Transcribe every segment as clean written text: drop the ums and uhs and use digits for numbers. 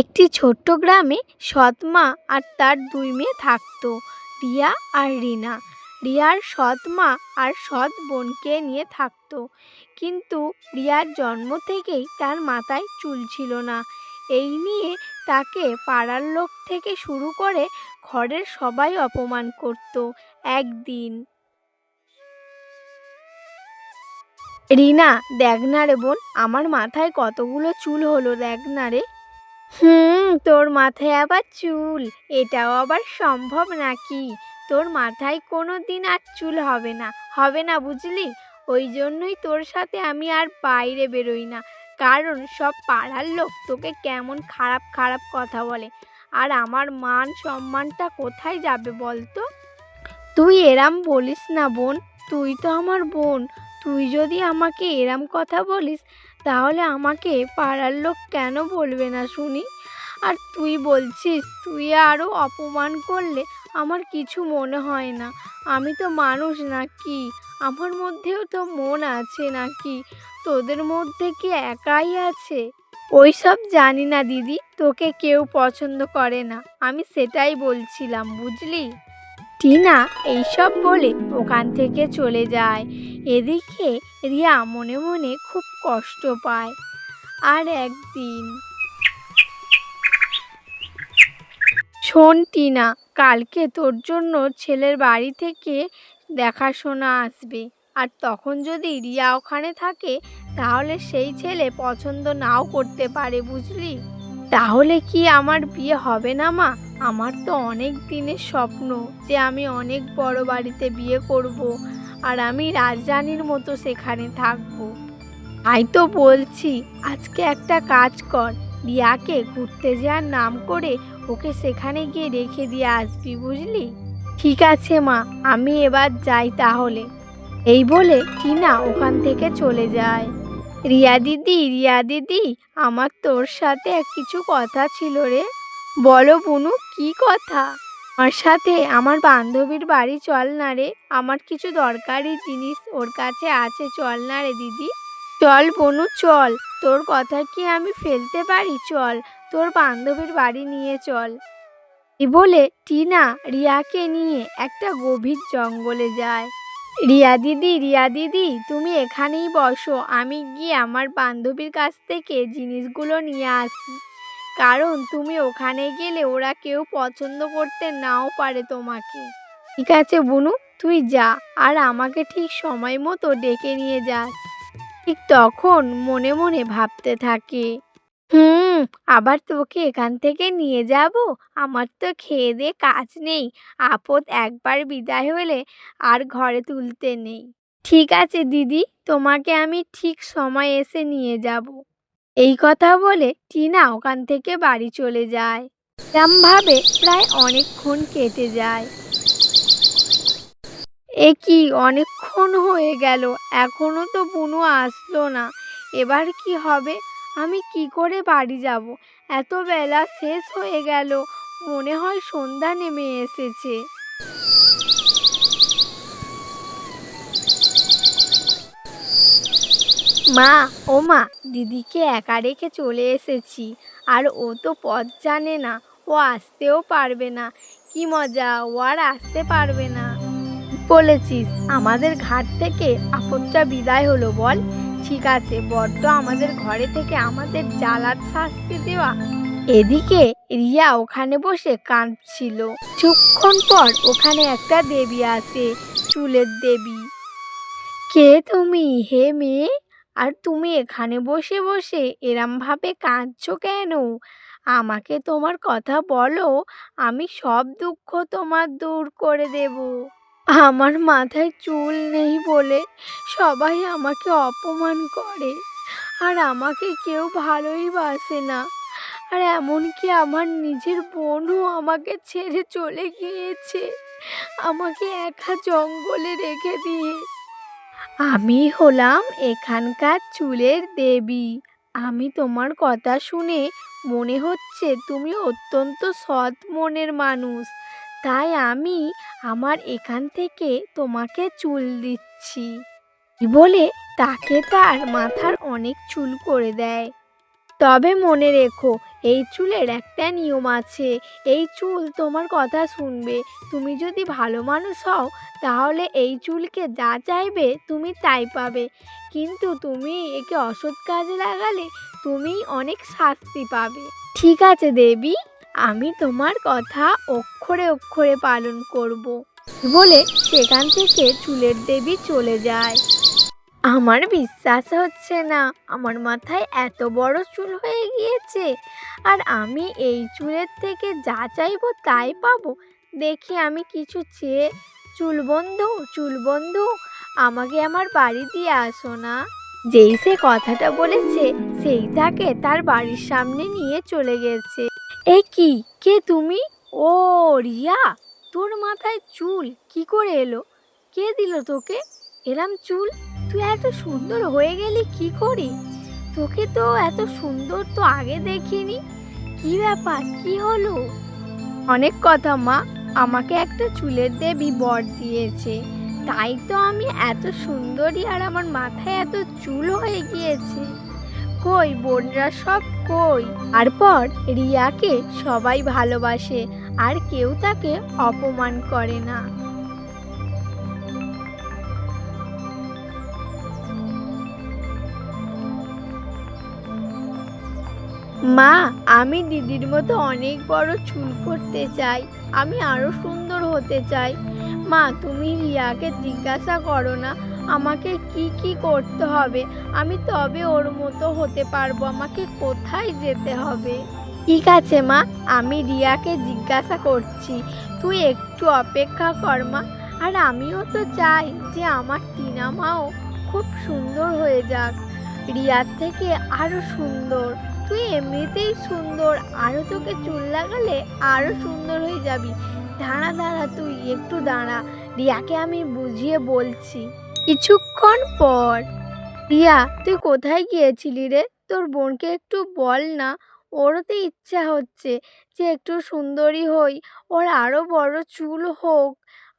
একটি ছোট্ট গ্রামে সৎ মা আর তার দুই মেয়ে থাকতো, রিয়া আর রিনা। রিয়ার সৎ মা আর সৎ বোনকে নিয়ে থাকতো, কিন্তু রিয়ার জন্ম থেকেই তার মাথায় চুল ছিল না। এই নিয়ে তাকে পাড়ার লোক থেকে শুরু করে ঘরের সবাই অপমান করত। একদিন, রিনা, দেখ না রে বোন, আমার মাথায় কতগুলো চুল হলো, দেখ না রে। তোর মাথায় আবার চুল? এটাও আবার সম্ভব নাকি? তোর মাথায় কোনো দিন আর চুল হবে না, হবে না, বুঝলি? ওই জন্যই তোর সাথে আমি আর বাইরে বেরোই না, কারণ সব পাড়ার লোক তোকে কেমন খারাপ খারাপ কথা বলে। আর আমার মান সম্মানটা কোথায় যাবে বলতো? তুই এরাম বলিস না বোন, তুই তো আমার বোন। তুই যদি আমাকে এরাম কথা বলিস, তাহলে আমাকে পাড়ার লোক কেন বলবে না শুনি? আর তুই বলছিস তুই আরও অপমান করলে আমার কিছু মনে হয় না। আমি তো মানুষ নাকি? আমার মধ্যেও তো মন আছে নাকি? তোদের মধ্যে কি একাই আছে? ওইসব জানি না দিদি, তোকে কেউ পছন্দ করে না, আমি সেটাই বলছিলাম, বুঝলি? টিনা এইসব বলে ওখান থেকে চলে যায়। এদিকে রিয়া মনে মনে খুব কষ্ট পায়। আর একদিন, শোন টিনা, কালকে তোর জন্য ছেলের বাড়ি থেকে দেখাশোনা আসবে। আর তখন যদি রিয়া ওখানে থাকে, তাহলে সেই ছেলে পছন্দ নাও করতে পারে, বুঝলি? তাহলে কি আমার বিয়ে হবে না মা? আমার তো অনেক দিনের স্বপ্ন যে আমি অনেক বড় বাড়িতে বিয়ে করব, আর আমি রাজরানীর মতো সেখানে থাকব। তাই তো বলছি, আজকে একটা কাজ কর, রিয়াকে ঘুরতে যাওয়ার নাম করে ওকে সেখানে গিয়ে রেখে দিয়ে আসবি, বুঝলি? ঠিক আছে মা, আমি এবার যাই তাহলে। এই বলে টিনা ওখান থেকে চলে যায়। রিয়া দিদি, রিয়া দিদি, আমার তোর সাথে কিছু কথা ছিল রে। বলো বুনু, কি কথা? আমার সাথে আমার বান্ধবীর বাড়ি চল না রে, আমার কিছু দরকারি জিনিস ওর কাছে আছে, চল না রে দিদি। চল বনু চল, তোর কথা কি আমি ফেলতে পারি? চল, তোর বান্ধবীর বাড়ি নিয়ে চল। এই বলে টিনা রিয়াকে নিয়ে একটা গভীর জঙ্গলে যায়। রিয়া দিদি, রিয়া দিদি, তুমি এখানেই বসো, আমি গিয়ে আমার বান্ধবীর কাছ থেকে জিনিসগুলো নিয়ে আসি। কারণ তুমি ওখানে গেলে ওরা কেউ পছন্দ করতে নাও পারে তোমাকে। ঠিক আছে বুনু, তুই যা, আর আমাকে ঠিক সময় মতো ডেকে নিয়ে যাস। ঠিক তখন মনে মনে ভাবতে থাকে, আবার তোকে এখান থেকে নিয়ে যাব? আমার তো খেয়ে দিয়ে কাজ নেই, আপদ একবার বিদায় হলে আর ঘরে তুলতে নেই। ঠিক আছে দিদি, তোমাকে আমি ঠিক সময় এসে নিয়ে যাব। এই কথা বলে টিনা ওখান থেকে বাড়ি চলে যায়। এরমভাবে প্রায় অনেকক্ষণ কেটে যায়। এ কি, অনেকক্ষণ হয়ে গেল, এখনো তো বুনু আসলো না। এবার কি হবে? আমি কি করে বাড়ি যাব? এত বেলা শেষ হয়ে গেল, মনে হয় সন্ধ্যা নেমে এসেছে। মা, ও মা, দিদিকে একা রেখে চলে এসেছি, আর ও তো পথ জানে না, ও আসতেও পারবে না। কি মজা, ও আর আসতে পারবে না। বলেছিস, আমাদের ঘাট থেকে আপদটা বিদায় হলো বল। ঠিক আছে, বড্ড আমাদের ঘরে থেকে আমাদের জ্বালার শাস্তি দেওয়া। এদিকে রিয়া ওখানে বসে কাঁদছিল। কিছুক্ষণ পর ওখানে একটা দেবী আসে, চুলের দেবী। কে তুমি হে মেয়ে? আর তুমি এখানে বসে বসে এরমভাবে কাঁদছো কেন? আমাকে তোমার কথা বলো, আমি সব দুঃখ তোমার দূর করে দেব। আমার মাথায় চুল নেই বলে সবাই আমাকে অপমান করে, আর আমাকে কেউ ভালোই বাসে না। আর এমনকি আমার নিজের বোনও আমাকে ছেড়ে চলে গিয়েছে, আমাকে একা জঙ্গলে রেখে দিয়ে। আমি হলাম এখানকার চুলের দেবী। আমি তোমার কথা শুনে মনে হচ্ছে তুমি অত্যন্ত সৎ মনের মানুষ, তাই আমি আমার এখান থেকে তোমাকে চুল দিচ্ছি। বলে তাকে তার মাথার অনেক চুল করে দেয়। তবে মনে রেখো, এই চুলের একটা নিয়ম আছে, এই চুল তোমার কথা শুনবে। তুমি যদি ভালো মানুষ হও তাহলে এই চুলকে যা চাইবে তুমি তাই পাবে, কিন্তু তুমি একে অসৎ কাজে লাগালে তুমি অনেক শাস্তি পাবে। ঠিক আছে দেবী, আমি তোমার কথা অক্ষরে অক্ষরে পালন করব বলে সেখান থেকে চুলের দেবী চলে যায়। আমার বিশ্বাস হচ্ছে না আমার মাথায় এত বড় চুল হয়ে গিয়েছে, আর আমি এই চুলের থেকে যা চাইবো তাই পাবো। দেখি আমি কিছু চেয়ে, চুল বন্ধু আমাকে আমার বাড়ি দিয়ে আসো না। যেই সে কথাটা বলেছে সেই তাকে তার বাড়ির সামনে নিয়ে চলে গেছে। এ কি, কে তুমি? ও রিয়া, তোর মাথায় চুল কি করে এলো? কে দিল তোকে এরম চুল? তুই এত সুন্দর হয়ে গেলি কি করে? তোকে তো এত সুন্দর তো আগে দেখিনি। কি ব্যাপার, কি হলো? অনেক কথা মা, আমাকে একটা চুলের দেবী বর দিয়েছে, তাই তো আমি এত সুন্দরী আর আমার মাথায় এত চুল হয়ে গিয়েছে। কই বোনরা সব কই? তারপর রিয়াকে সবাই ভালোবাসে আর কেউ তাকে অপমান করে না। মা, আমি দিদির মতো অনেক বড় চুল করতে চাই, আমি আরো সুন্দর হতে চাই। মা, তুমি রিয়াকে জিজ্ঞাসা করো না আমাকে কি কি করতে হবে, আমি তবে ওর মতো হতে পারবো, আমাকে কোথায় যেতে হবে। ঠিক আছে মা, আমি রিয়াকে জিজ্ঞাসা করছি, তুই একটু অপেক্ষা কর মা। আর আমিও তো চাই যে আমার টিনা মাও খুব সুন্দর হয়ে যাক, রিয়ার থেকে আরো সুন্দর। তুই এমনিতেই সুন্দর, আরো তোকে চুল লাগালে আরো সুন্দর হয়ে যাবি। দাঁড়া দাঁড়া, তুই একটু দাঁড়া, রিয়াকে আমি বুঝিয়ে বলছি। কিছুক্ষণ পর, রিয়া তুই কোথায় গিয়েছিলি রে? তোর বোনকে একটু বল না, ওরও তো ইচ্ছা হচ্ছে যে একটু সুন্দরী হই, ওর আরো বড় চুল হোক,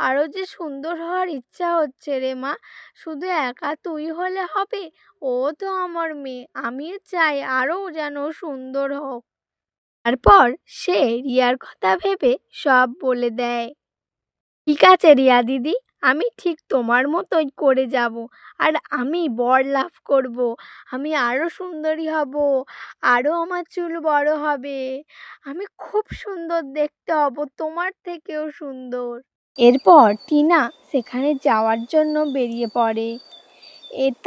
আরো যে সুন্দর হওয়ার ইচ্ছা হচ্ছে রে মা। শুধু একা তুই হলে হবে? ও তো আমার মেয়ে, আমিও চাই আরো যেন সুন্দর হোক। তারপর সে রিয়ার কথা ভেবে সব বলে দেয়। ঠিক আছে রিয়া দিদি, আমি ঠিক তোমার মতোই করে যাব, আর আমি বর লাভ করব, আমি আরো সুন্দরী হব, আরো আমার চুল বড় হবে, আমি খুব সুন্দর দেখতে হব, তোমার থেকেও সুন্দর। এরপর টিনা সেখানে যাওয়ার জন্য বেরিয়ে পড়ে।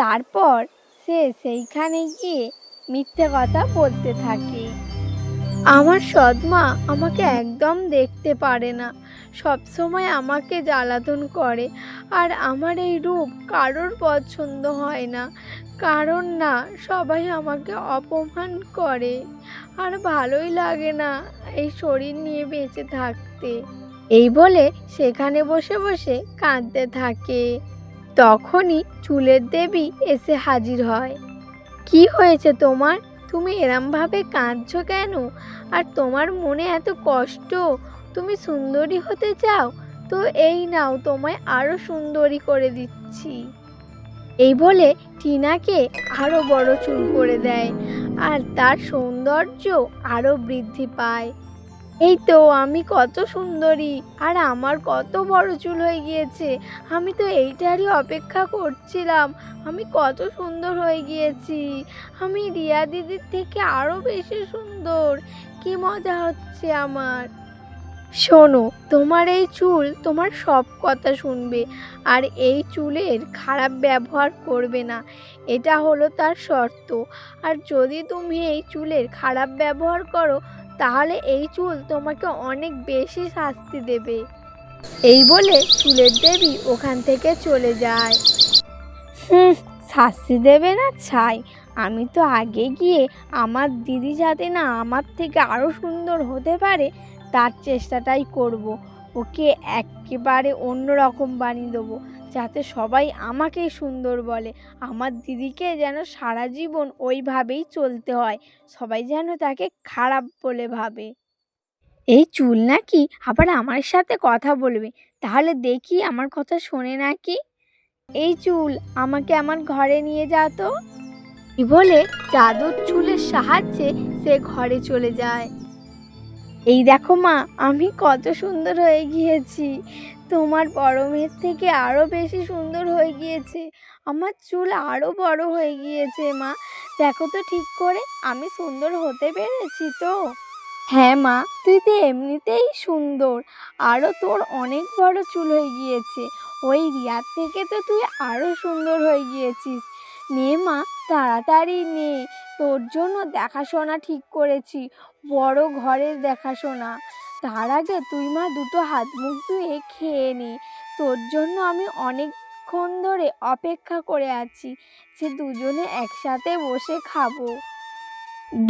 তারপর সে সেইখানে গিয়ে মিথ্যে কথা বলতে থাকে। আমার সৎমা আমাকে একদম দেখতে পারে না, সব সময় আমাকে জ্বালাতন করে, আর আমার এই রূপ কারোর পছন্দ হয় না, কারণ না সবাই আমাকে অপমান করে, আর ভালোই লাগে না এই শরীর নিয়ে বেঁচে থাকতে। এই বলে সেখানে বসে বসে কাঁদতে থাকে। তখনই চুলের দেবী এসে হাজির হয়। কি হয়েছে তোমার? তুমি এরমভাবে কাঁদছো কেন? আর তোমার মনে এত কষ্ট? তুমি সুন্দরী হতে চাও? তো এই নাও, তোমায় আরো সুন্দরী করে দিচ্ছি। এই বলে টিনাকে আরো বড় চুল করে দেয়, আর তার সৌন্দর্য আরো বৃদ্ধি পায়। এই তো আমি কত সুন্দরী, আর আমার কত বড় চুল হয়ে গিয়েছে, আমি তো এইটারই অপেক্ষা করছিলাম, আমি কত সুন্দর হয়ে গিয়েছি, আমি রিয়া দিদির থেকে আরো বেশি সুন্দর, কি মজা হচ্ছে আমার। শোনো, তোমার এই চুল তোমার সব কথা শুনবে, আর এই চুলের খারাপ ব্যবহার করবে না, এটা হলো তার শর্ত। আর যদি তুমি এই চুলের খারাপ ব্যবহার করো তাহলে এই চুল তোমাকে অনেক বেশি শাস্তি দেবে। এই বলে চুলের দেবী ওখান থেকে চলে যায়। শাস্তি দেবে না ছাই, আমি তো আগে গিয়ে আমার দিদি যাতে না আমার থেকে আরো সুন্দর হতে পারে তার চেষ্টাটাই করব। ওকে একেবারে অন্যরকম বানিয়ে দেবো, যাতে সবাই আমাকেই সুন্দর বলে, আমার দিদিকে যেন সারা জীবন ওইভাবেই চলতে হয়, সবাই যেন তাকে খারাপ বলে ভাবে। এই চুল নাকি আবার আমার সাথে কথা বলবে, তাহলে দেখি আমার কথা শোনে নাকি। এই চুল, আমাকে আমার ঘরে নিয়ে যাও তো। বলে জাদুর চুলের সাহায্যে সে সে ঘরে চলে যায়। এই দেখো মা, আমি কত সুন্দর হয়ে গিয়েছি। তোমার বড় মেয়ের থেকে আরও বেশি সুন্দর হয়ে গিয়েছে। আমার চুল আরও বড় হয়ে গিয়েছে মা। দেখো তো ঠিক করে আমি সুন্দর হতে পেরেছি তো? হ্যাঁ মা, তুই তো এমনিতেই সুন্দর, আরও তোর অনেক বড় চুল হয়ে গিয়েছে। ওই রিয়ার থেকে তো তুই আরও সুন্দর হয়ে গিয়েছিস। নে মা, তাড়াতাড়ি নে, তোর জন্য দেখাশোনা ঠিক করেছি, বড় ঘরের দেখাশোনা। তার আগে তুই মা দুটো হাত মুখ ধুয়ে খেয়ে নে। তোর জন্য আমি অনেকক্ষণ ধরে অপেক্ষা করে আছি যে দুজনে একসাথে বসে খাবো।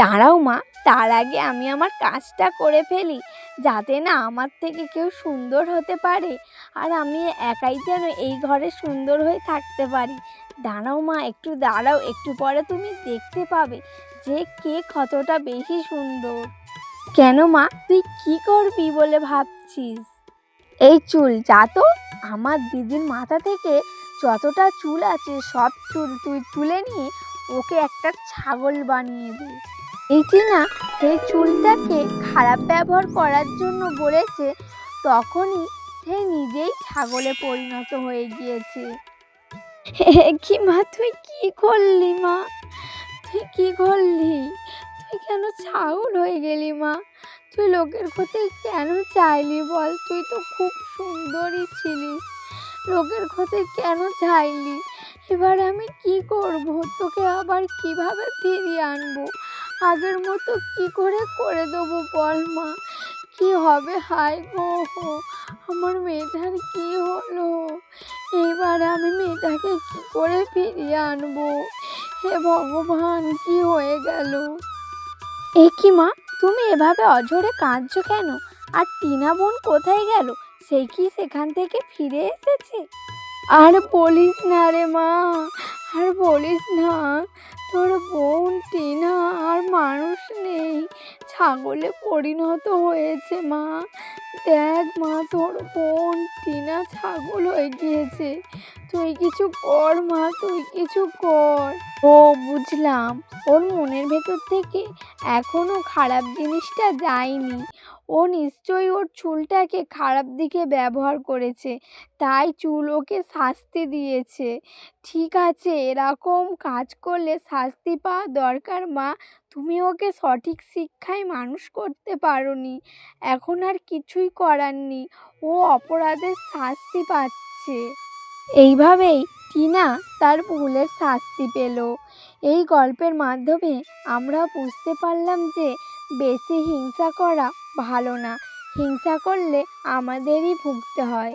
দাঁড়াও মা, তার আগে আমি আমার কাজটা করে ফেলি, যাতে না আমার থেকে কেউ সুন্দর হতে পারে আর আমি একাই যেন এই ঘরে সুন্দর হয়ে থাকতে পারি। দাঁড়াও মা, একটু দাঁড়াও, একটু পরে তুমি দেখতে পাবে যে কে কতটা বেশি সুন্দর। কেন মা, তুই কি করবি বলে ভাবছিস? এই চুল যা তো, আমার দিদির মাথা থেকে যতটা চুল আছে সব চুল তুই তুলে নিয়ে ওকে একটা ছাগল বানিয়ে দে। এই টিনা সেই চুলটাকে খারাপ ব্যবহার করার জন্য বলেছে, তখনই সে নিজেই ছাগলে পরিণত হয়ে গিয়েছে। কি মা, তুই কি করলি মা? তুই কি করলি? তুই কেন ছাগল হয়ে গেলি মা? তুই লোকের ক্ষতি কেন চাইলি বল? তুই তো খুব সুন্দরী ছিলিস, লোকের ক্ষতি কেন চাইলি? এবার আমি কি করব? তোকে আবার কিভাবে ফিরিয়ে আনবো? আগের মতো কি করে দেবো বল মা? কি হবে? হায় গো, আমার মেয়েটার কি হলো? এবার আমি মেয়েটাকে কি করে ফিরিয়ে আনবো? হে ভগবান, কি হয়ে গেল? এ কি মা, তুমি এভাবে অঝরে কাঁদছো কেন? আর টিনা বোন কোথায় গেল? সে কি সেখান থেকে ফিরে এসেছে? আর বলিস না রে মা, আর বলিস না। তোর বোন টিনা আর মানুষ নেই, ছাগলে পরিণত হয়েছে মা। দেখ মা, তোর বোন টিনা ছাগল হয়ে গিয়েছে। তুই কিছু কর মা, তুই কিছু কর। ও বুঝলাম, ওর মনের ভেতর থেকে এখনো খারাপ জিনিসটা যায়নি। ও নিশ্চয়ই ওর চুলটাকে খারাপ দিকে ব্যবহার করেছে, তাই চুল ওকে শাস্তি দিয়েছে। ঠিক আছে, এরকম কাজ করলে শাস্তি পাওয়া দরকার মা। তুমি ওকে সঠিক শিক্ষায় মানুষ করতে পারোনি, এখন আর কিছুই করার নেই, ও অপরাধের শাস্তি পাচ্ছে। এইভাবেই টিনা তার ভুলের শাস্তি পেল। এই গল্পের মাধ্যমে আমরা বুঝতে পারলাম যে বেশি হিংসা করা ভালো না, হিংসা করলে আমাদেরই ভুগতে হয়।